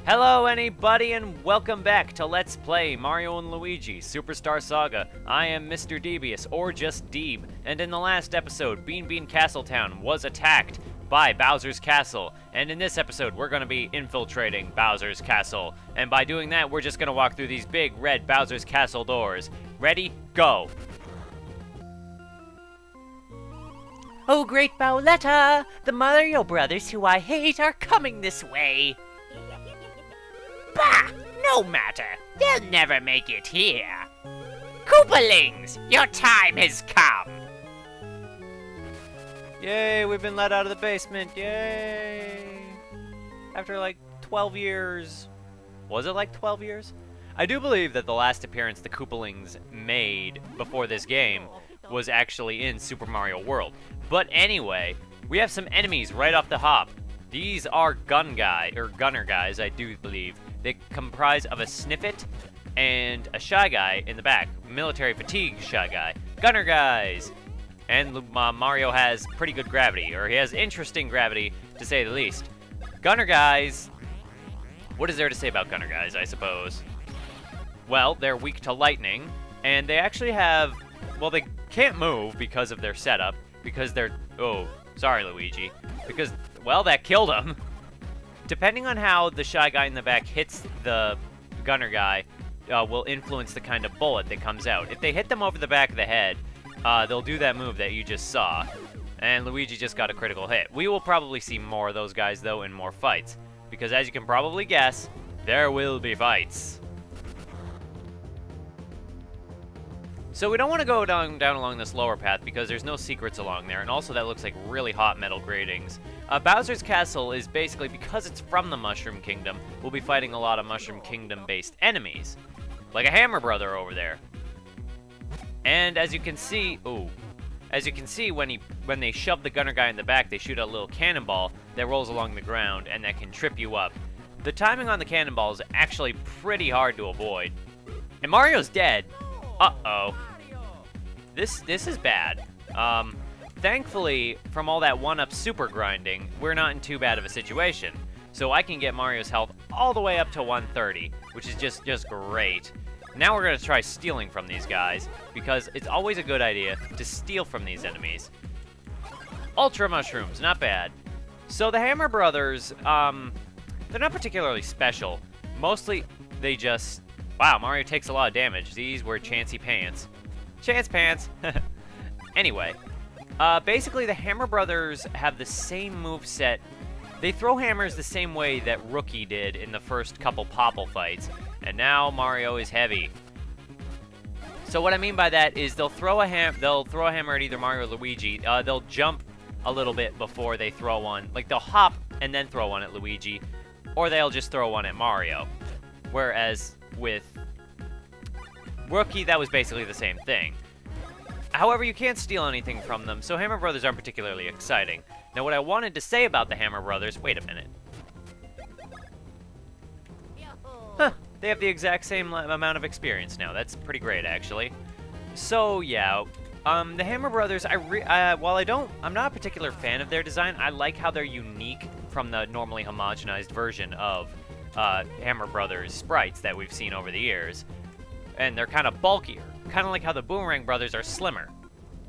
Hello anybody and welcome back to Let's Play Mario & Luigi Superstar Saga. I am Mr. Devious, or just Deeb, and in the last episode, Bean Bean Castletown was attacked by Bowser's Castle, and in this episode we're going to be infiltrating Bowser's Castle, and by doing that we're just going to walk through these big red Bowser's Castle doors. Ready? Go! Oh, great Bowletta! The Mario brothers who I hate are coming this way! Bah! No matter! They'll never make it here! Koopalings! Your time has come! Yay, we've been let out of the basement, yay! After like 12 years. Was it like 12 years? I do believe that the last appearance the Koopalings made before this game was actually in Super Mario World. But anyway, we have some enemies right off the hop. These are gunner guys, I do believe. They comprise of a Sniffit and a Shy Guy in the back. Military fatigue Shy Guy. Gunner guys! And Mario has pretty good gravity, or he has interesting gravity, to say the least. Gunner guys... What is there to say about gunner guys, I suppose? Well, they're weak to lightning, and they actually have... Well, they can't move because of their setup, because they're... Oh, sorry, Luigi. Because, well, that killed him. Depending on how the Shy Guy in the back hits the gunner guy, will influence the kind of bullet that comes out. If they hit them over the back of the head, they'll do that move that you just saw. And Luigi just got a critical hit. We will probably see more of those guys, though, in more fights. Because as you can probably guess, there will be fights. So we don't want to go down along this lower path because there's no secrets along there, and also that looks like really hot metal gratings. Bowser's Castle is basically, because it's from the Mushroom Kingdom, we'll be fighting a lot of Mushroom Kingdom-based enemies. Like a Hammer Brother over there. And as you can see, when they shove the gunner guy in the back, they shoot a little cannonball that rolls along the ground and that can trip you up. The timing on the cannonball is actually pretty hard to avoid. And Mario's dead. Uh-oh. This is bad. Thankfully, from all that 1-up super grinding, we're not in too bad of a situation. So I can get Mario's health all the way up to 130, which is just great. Now we're going to try stealing from these guys, because it's always a good idea to steal from these enemies. Ultra Mushrooms, not bad. So the Hammer Brothers, they're not particularly special. Mostly, they just... Wow, Mario takes a lot of damage. These were Chancy Pants. Chance Pants! Anyway, basically the Hammer Brothers have the same moveset. They throw hammers the same way that Rookie did in the first couple Popple fights. And now Mario is heavy. So what I mean by that is they'll throw a hammer at either Mario or Luigi. They'll jump a little bit before they throw one. Like they'll hop and then throw one at Luigi. Or they'll just throw one at Mario. Whereas with Rookie, that was basically the same thing. However, you can't steal anything from them, so Hammer Brothers aren't particularly exciting. Now, what I wanted to say about the Hammer Brothers... Wait a minute. Huh, they have the exact same amount of experience now. That's pretty great, actually. So, yeah, the Hammer Brothers, while I'm not a particular fan of their design, I like how they're unique from the normally homogenized version of Hammer Brothers sprites that we've seen over the years. And they're kind of bulkier, kind of like how the Boomerang Brothers are slimmer.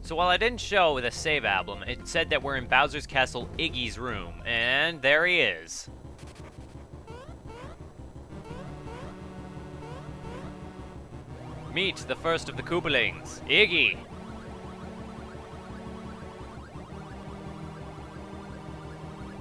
So while I didn't show the save album, it said that we're in Bowser's Castle Iggy's room, and there he is. Meet the first of the Koopalings, Iggy.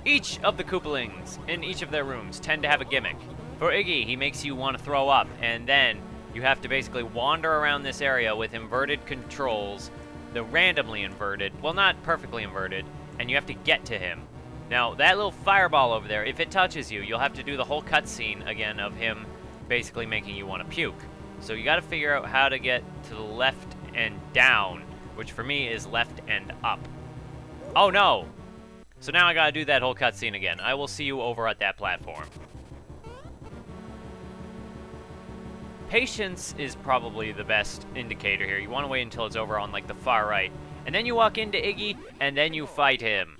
Each of the Koopalings in each of their rooms tend to have a gimmick. For Iggy, he makes you want to throw up, and then you have to basically wander around this area with inverted controls. They're randomly inverted, well, not perfectly inverted, and you have to get to him. Now, that little fireball over there, if it touches you, you'll have to do the whole cutscene again of him basically making you want to puke. So you got to figure out how to get to the left and down, which for me is left and up. Oh no! So now I gotta do that whole cutscene again. I will see you over at that platform. Patience is probably the best indicator here. You want to wait until it's over on like the far right. And then you walk into Iggy, and then you fight him.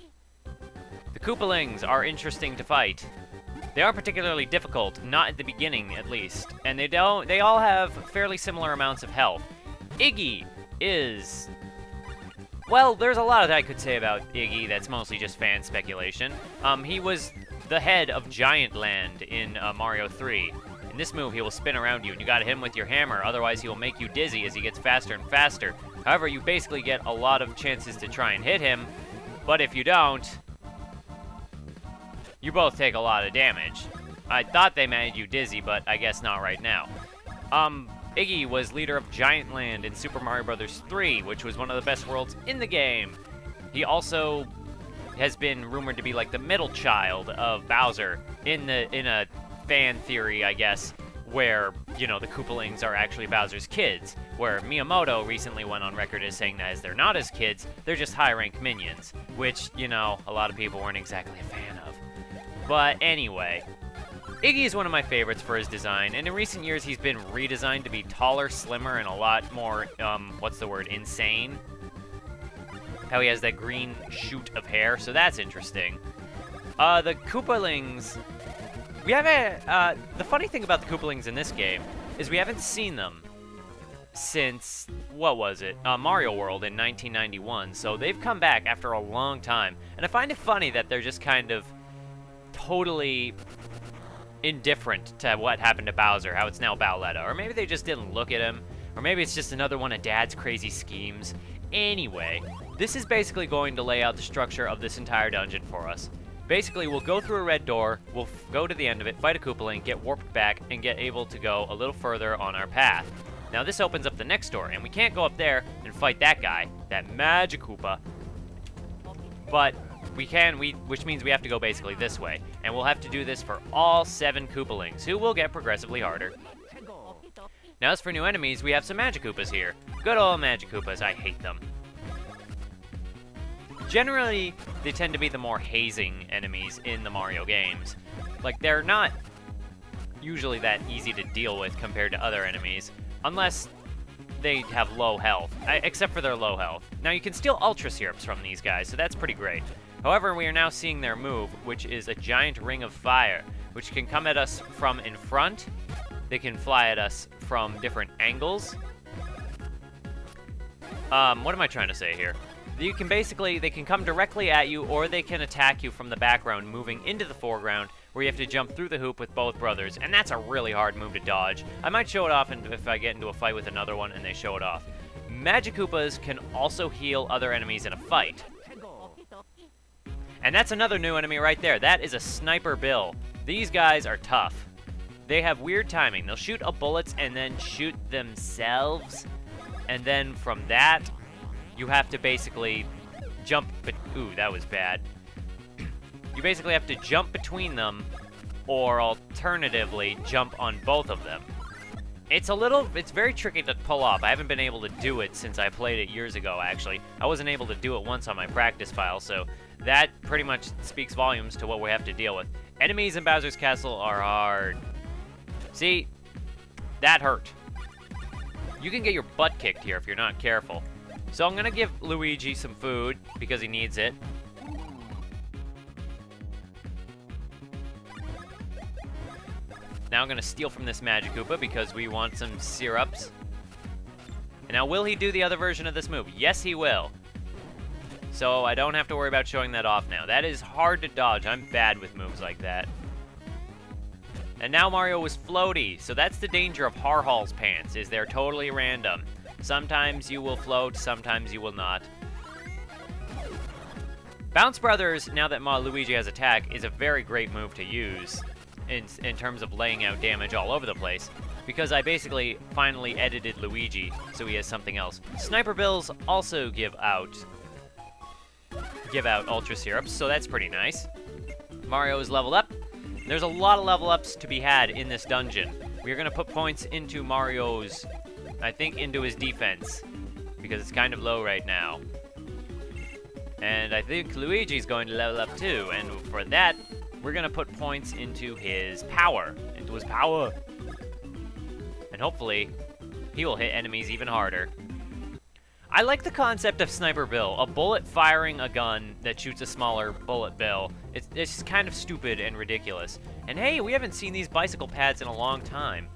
The Koopalings are interesting to fight. They aren't particularly difficult, not at the beginning at least, and they all have fairly similar amounts of health. Iggy is... Well, there's a lot that I could say about Iggy that's mostly just fan speculation. He was the head of Giant Land in Mario 3. In this move, he will spin around you, and you gotta hit him with your hammer, otherwise he will make you dizzy as he gets faster and faster. However, you basically get a lot of chances to try and hit him, but if you don't, you both take a lot of damage. I thought they made you dizzy, but I guess not right now. Iggy was leader of Giant Land in Super Mario Bros. 3, which was one of the best worlds in the game. He also has been rumored to be like the middle child of Bowser in a fan theory, I guess, where, you know, the Koopalings are actually Bowser's kids, where Miyamoto recently went on record as saying that as they're not his kids, they're just high-rank minions, which, you know, a lot of people weren't exactly a fan of. But anyway, Iggy is one of my favorites for his design, and in recent years he's been redesigned to be taller, slimmer, and a lot more, insane. How he has that green shoot of hair, so that's interesting. The Koopalings... We haven't, the funny thing about the Koopalings in this game is we haven't seen them since, what was it, Mario World in 1991, so they've come back after a long time, and I find it funny that they're just kind of totally indifferent to what happened to Bowser, how it's now Bowletta, or maybe they just didn't look at him, or maybe it's just another one of Dad's crazy schemes. Anyway, this is basically going to lay out the structure of this entire dungeon for us. Basically, we'll go through a red door, we'll go to the end of it, fight a Koopaling, get warped back, and get able to go a little further on our path. Now this opens up the next door, and we can't go up there and fight that guy, that Magic Koopa. But we can, which means we have to go basically this way. And we'll have to do this for all 7 Koopalings, who will get progressively harder. Now as for new enemies, we have some Magic Koopas here. Good old Magic Koopas, I hate them. Generally, they tend to be the more hazing enemies in the Mario games. Like, they're not usually that easy to deal with compared to other enemies, unless they have low health, except for their low health. Now, you can steal Ultra Syrups from these guys, so that's pretty great. However, we are now seeing their move, which is a giant ring of fire, which can come at us from in front, they can fly at us from different angles. What am I trying to say here? You can basically, they can come directly at you, or they can attack you from the background, moving into the foreground, where you have to jump through the hoop with both brothers, and that's a really hard move to dodge. I might show it off if I get into a fight with another one and they show it off. Magic Koopas can also heal other enemies in a fight. And that's another new enemy right there. That is a Sniper Bill. These guys are tough. They have weird timing. They'll shoot bullets and then shoot themselves, and then from that, you have to basically jump, ooh, that was bad. You basically have to jump between them, or alternatively, jump on both of them. It's very tricky to pull off. I haven't been able to do it since I played it years ago, actually. I wasn't able to do it once on my practice file, so that pretty much speaks volumes to what we have to deal with. Enemies in Bowser's Castle are hard. See, that hurt. You can get your butt kicked here if you're not careful. So I'm gonna give Luigi some food, because he needs it. Now I'm gonna steal from this Magic Koopa, because we want some syrups. And now will he do the other version of this move? Yes, he will. So I don't have to worry about showing that off now. That is hard to dodge. I'm bad with moves like that. And now Mario was floaty, so that's the danger of Harhal's pants, is they're totally random. Sometimes you will float, sometimes you will not. Bounce Brothers, now that Luigi has attack, is a very great move to use in terms of laying out damage all over the place, because I basically finally edited Luigi, so he has something else. Sniper Bills also give out Ultra Syrups, so that's pretty nice. Mario is leveled up. There's a lot of level ups to be had in this dungeon. We're going to put points into Mario's, I think, into his defense, because it's kind of low right now. And I think Luigi's going to level up too, and for that, we're going to put points into his power. And hopefully, he will hit enemies even harder. I like the concept of Sniper Bill, a bullet firing a gun that shoots a smaller bullet bill. It's kind of stupid and ridiculous. And hey, we haven't seen these bicycle pads in a long time.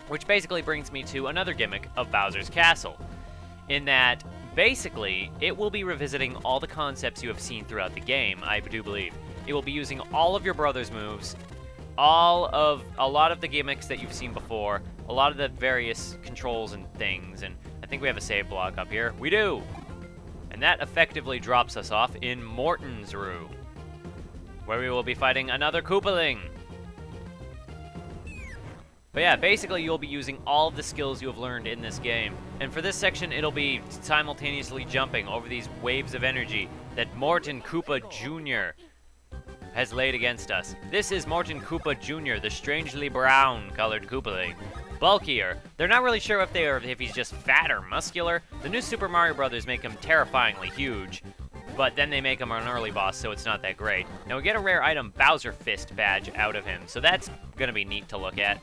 Which basically brings me to another gimmick of Bowser's Castle, in that basically it will be revisiting all the concepts you have seen throughout the game, I do believe. It will be using all of your brother's moves, a lot of the gimmicks that you've seen before, a lot of the various controls and things, and I think we have a save block up here. We do! And that effectively drops us off in Morton's room, where we will be fighting another Koopaling. But yeah, basically you'll be using all of the skills you have learned in this game. And for this section, it'll be simultaneously jumping over these waves of energy that Morton Koopa Jr. has laid against us. This is Morton Koopa Jr., the strangely brown-colored Koopaling. Bulkier. They're not really sure if he's just fat or muscular. The new Super Mario Bros. Make him terrifyingly huge, but then they make him an early boss, so it's not that great. Now we get a rare item, Bowser Fist badge, out of him, so that's gonna be neat to look at.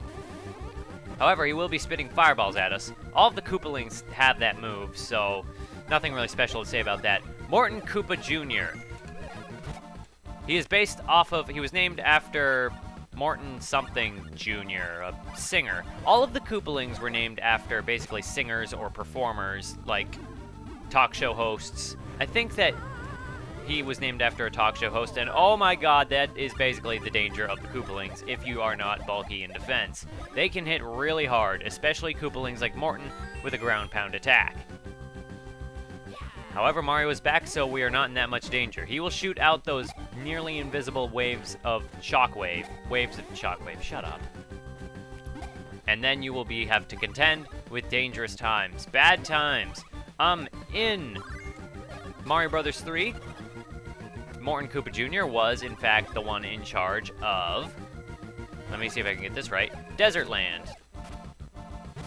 However, he will be spitting fireballs at us. All of the Koopalings have that move, so nothing really special to say about that. Morton Koopa Jr. He was named after Morton something Jr., a singer. All of the Koopalings were named after basically singers or performers, like talk show hosts. I think that he was named after a talk show host, and oh my god, that is basically the danger of the Koopalings if you are not bulky in defense. They can hit really hard, especially Koopalings like Morton with a ground pound attack. However, Mario is back, so we are not in that much danger. He will shoot out those nearly invisible waves of shockwave. Waves of shockwave, shut up. And then you will have to contend with dangerous times. Bad times. In Mario Bros. 3, Morton Koopa Jr. was, in fact, the one in charge of, let me see if I can get this right, Desert Land.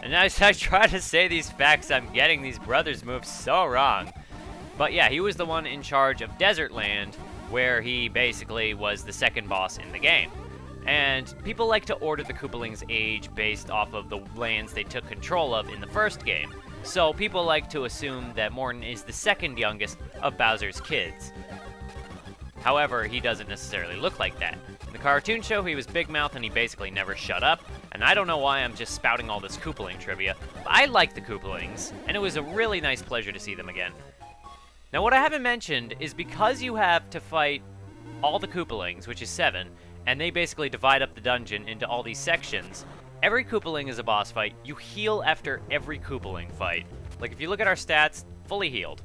And as I try to say these facts, I'm getting these brothers' moves so wrong. But yeah, he was the one in charge of Desert Land, where he basically was the second boss in the game. And people like to order the Koopalings' age based off of the lands they took control of in the first game. So people like to assume that Morton is the second youngest of Bowser's kids. However, he doesn't necessarily look like that. In the cartoon show, he was Big Mouth and he basically never shut up. And I don't know why I'm just spouting all this Koopaling trivia, but I like the Koopalings, and it was a really nice pleasure to see them again. Now, what I haven't mentioned is because you have to fight all the Koopalings, which is 7, and they basically divide up the dungeon into all these sections, every Koopaling is a boss fight. You heal after every Koopaling fight. Like, if you look at our stats, fully healed.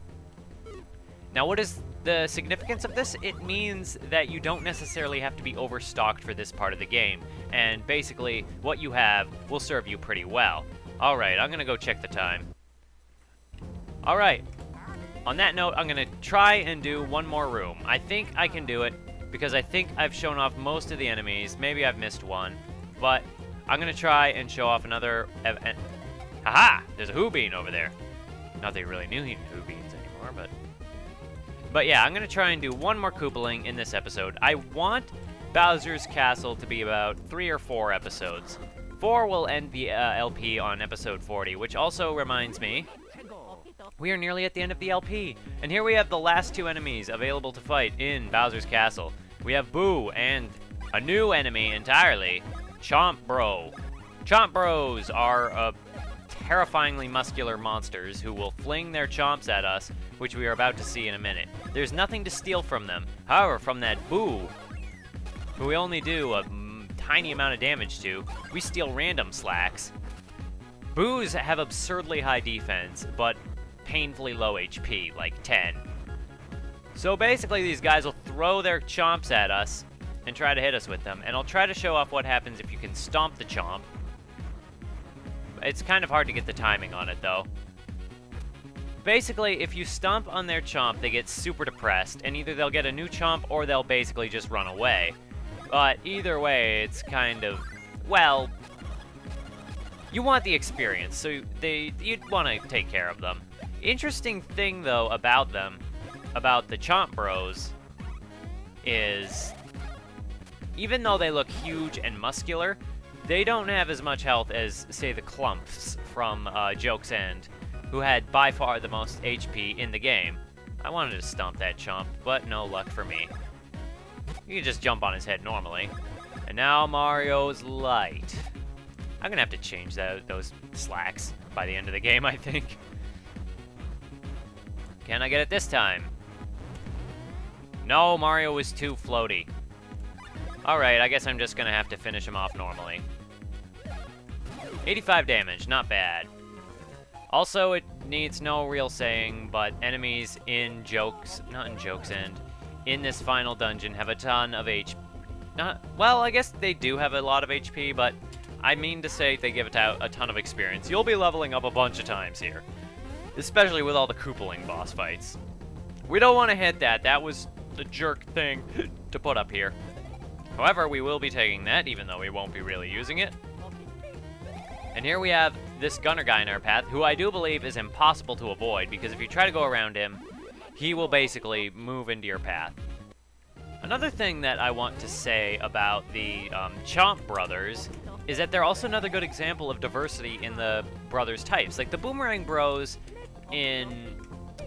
Now, what is the significance of this? It means that you don't necessarily have to be overstocked for this part of the game, and basically, what you have will serve you pretty well. Alright, I'm gonna go check the time. Alright. On that note, I'm going to try and do one more room. I think I can do it, because I think I've shown off most of the enemies. Maybe I've missed one, but I'm going to try and show off another... Haha! There's a Who Bean over there. Not that you really knew he knew Who Beans anymore, but yeah, I'm going to try and do one more Koopaling in this episode. I want Bowser's Castle to be about 3 or 4 episodes. 4 will end the LP on episode 40, which also reminds me... we are nearly at the end of the LP, and here we have the last 2 enemies available to fight in Bowser's Castle. We have Boo, and a new enemy entirely, Chomp Bro. Chomp Bros are terrifyingly muscular monsters who will fling their chomps at us, which we are about to see in a minute. There's nothing to steal from them. However, from that Boo, who we only do a tiny amount of damage to, we steal random slacks. Boos have absurdly high defense, but painfully low HP, like 10. So basically these guys will throw their chomps at us and try to hit us with them, and I'll try to show off what happens if you can stomp the chomp. It's kind of hard to get the timing on it though. Basically, if you stomp on their chomp, they get super depressed, and either they'll get a new chomp or they'll basically just run away. But either way, it's kind of, well, you want the experience, so you'd want to take care of them. Interesting thing, though, about them, about the Chomp Bros, is even though they look huge and muscular, they don't have as much health as, say, the Clumps from Joke's End. who had by far the most HP in the game. I wanted to stomp that chump, but no luck for me. You can just jump on his head normally. And now Mario's light. I'm gonna have to change those slacks by the end of the game, I think. Can I get it this time? No, Mario was too floaty. Alright, I guess I'm just gonna have to finish him off normally. 85 damage, not bad. Also, it needs no real saying, but enemies in in this final dungeon have a ton of HP. Well, I guess they do have a lot of HP, but I mean to say they give it out a ton of experience. You'll be leveling up a bunch of times here, especially with all the Koopaling boss fights. We don't want to hit that. That was the jerk thing to put up here. However, we will be taking that, even though we won't be really using it. And here we have this gunner guy in our path, who I do believe is impossible to avoid, because if you try to go around him, he will basically move into your path. Another thing that I want to say about the Chomp Brothers is that they're also another good example of diversity in the brothers' types. Like the Boomerang Bros in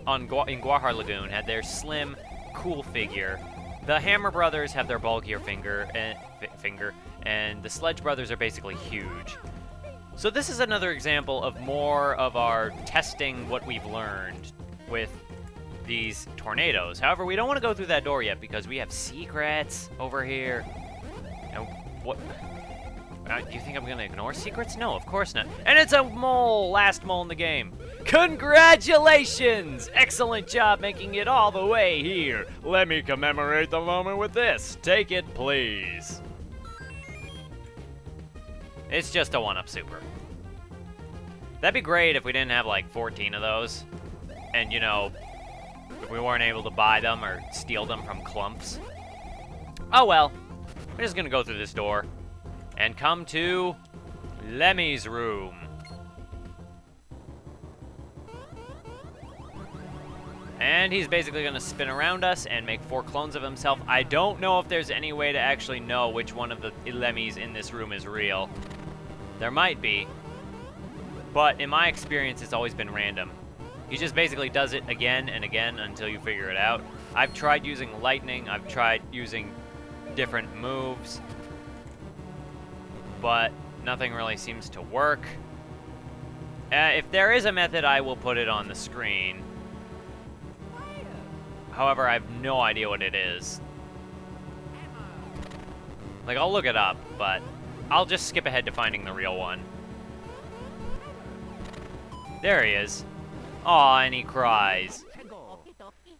Guahar Lagoon had their slim, cool figure. The Hammer Brothers have their bulkier finger, and the Sledge Brothers are basically huge. So this is another example of more of our testing what we've learned with these tornadoes. However, we don't want to go through that door yet because we have secrets over here. And what? Do you think I'm going to ignore secrets? No, of course not. And it's a mole! Last mole in the game. Congratulations! Excellent job making it all the way here. Let me commemorate the moment with this. Take it, please. It's just a 1-up super. That'd be great if we didn't have like 14 of those. And, you know, if we weren't able to buy them or steal them from clumps. Oh well. We're just gonna go through this door and come to Lemmy's room. And he's basically gonna spin around us and make 4 clones of himself. I don't know if there's any way to actually know which one of the Lemmys in this room is real. There might be, but in my experience, it's always been random. He just basically does it again and again until you figure it out. I've tried using lightning, I've tried using different moves, but nothing really seems to work. If there is a method, I will put it on the screen. However, I have no idea what it is. Like, I'll look it up, but I'll just skip ahead to finding the real one. There he is. Aw, and he cries.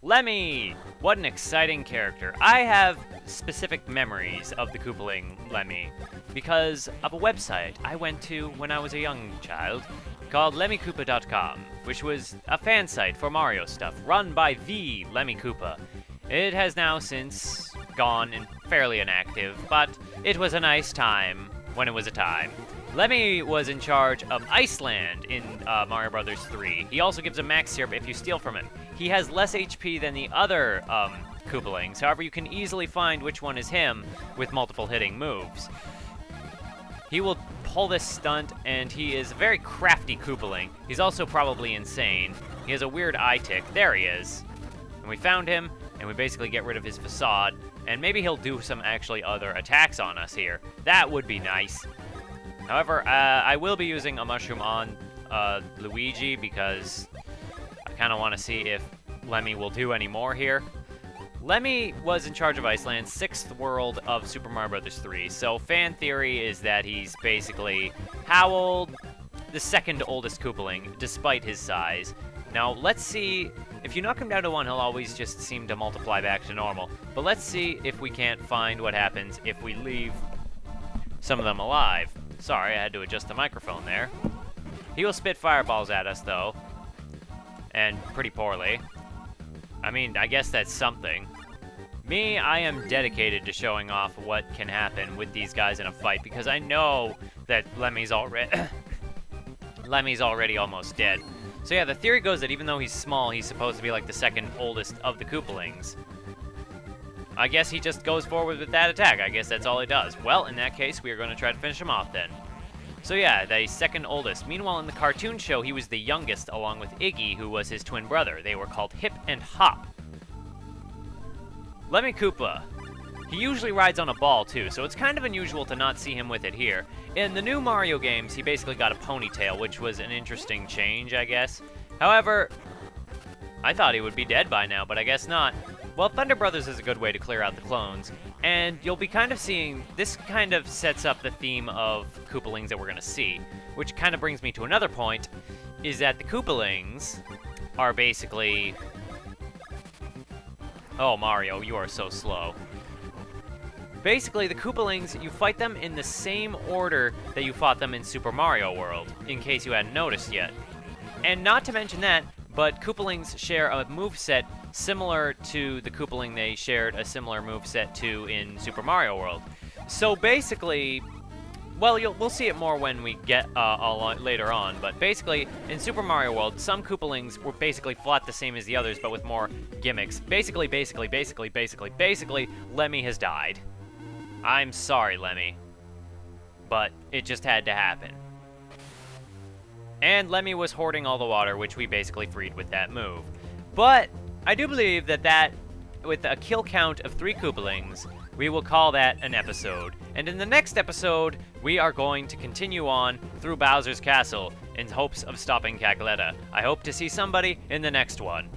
Lemmy! What an exciting character. I have specific memories of the Koopaling Lemmy because of a website I went to when I was a young child called LemmyKoopa.com, which was a fan site for Mario stuff run by the Lemmy Koopa. It has now since gone and fairly inactive, but it was a nice time when it was a time. Lemmy was in charge of Iceland in Mario Bros. 3. He also gives a max syrup if you steal from him. He has less HP than the other Koopalings, however you can easily find which one is him with multiple hitting moves. He will pull this stunt, and he is a very crafty Koopaling. He's also probably insane. He has a weird eye tick. There he is. And we found him, and we basically get rid of his facade, and maybe he'll do some actually other attacks on us here. That would be nice. However, I will be using a mushroom on Luigi because I kind of want to see if Lemmy will do any more here. Lemmy was in charge of Iceland's 6th world of Super Mario Bros. 3, so fan theory is that he's basically how old? The 2nd oldest Koopaling, despite his size. Now, let's see. If you knock him down to 1, he'll always just seem to multiply back to normal. But let's see if we can't find what happens if we leave some of them alive. Sorry, I had to adjust the microphone there. He will spit fireballs at us, though. And pretty poorly. I mean, I guess that's something. Me, I am dedicated to showing off what can happen with these guys in a fight, because I know that Lemmy's already almost dead. So yeah, the theory goes that even though he's small, he's supposed to be like the 2nd oldest of the Koopalings. I guess he just goes forward with that attack. I guess that's all he does. Well, in that case, we are going to try to finish him off then. So yeah, the second oldest. Meanwhile, in the cartoon show, he was the youngest, along with Iggy, who was his twin brother. They were called Hip and Hop. Lemmy Koopa. He usually rides on a ball, too, so it's kind of unusual to not see him with it here. In the new Mario games, he basically got a ponytail, which was an interesting change, I guess. However, I thought he would be dead by now, but I guess not. Well, Thunder Brothers is a good way to clear out the clones, and you'll be kind of seeing, this kind of sets up the theme of Koopalings that we're going to see, which kind of brings me to another point, is that the Koopalings are basically... Oh, Mario, you are so slow. Basically, the Koopalings, you fight them in the same order that you fought them in Super Mario World, in case you hadn't noticed yet. And not to mention that, but Koopalings share a moveset similar to the Koopaling they shared a similar moveset to in Super Mario World. So basically, well, we'll see it more when we get later on, but basically, in Super Mario World, some Koopalings were basically fought the same as the others, but with more gimmicks. Basically, Lemmy has died. I'm sorry, Lemmy. But it just had to happen. And Lemmy was hoarding all the water, which we basically freed with that move. But I do believe that with a kill count of 3 Koopalings, we will call that an episode. And in the next episode, we are going to continue on through Bowser's Castle in hopes of stopping Bowletta. I hope to see somebody in the next one.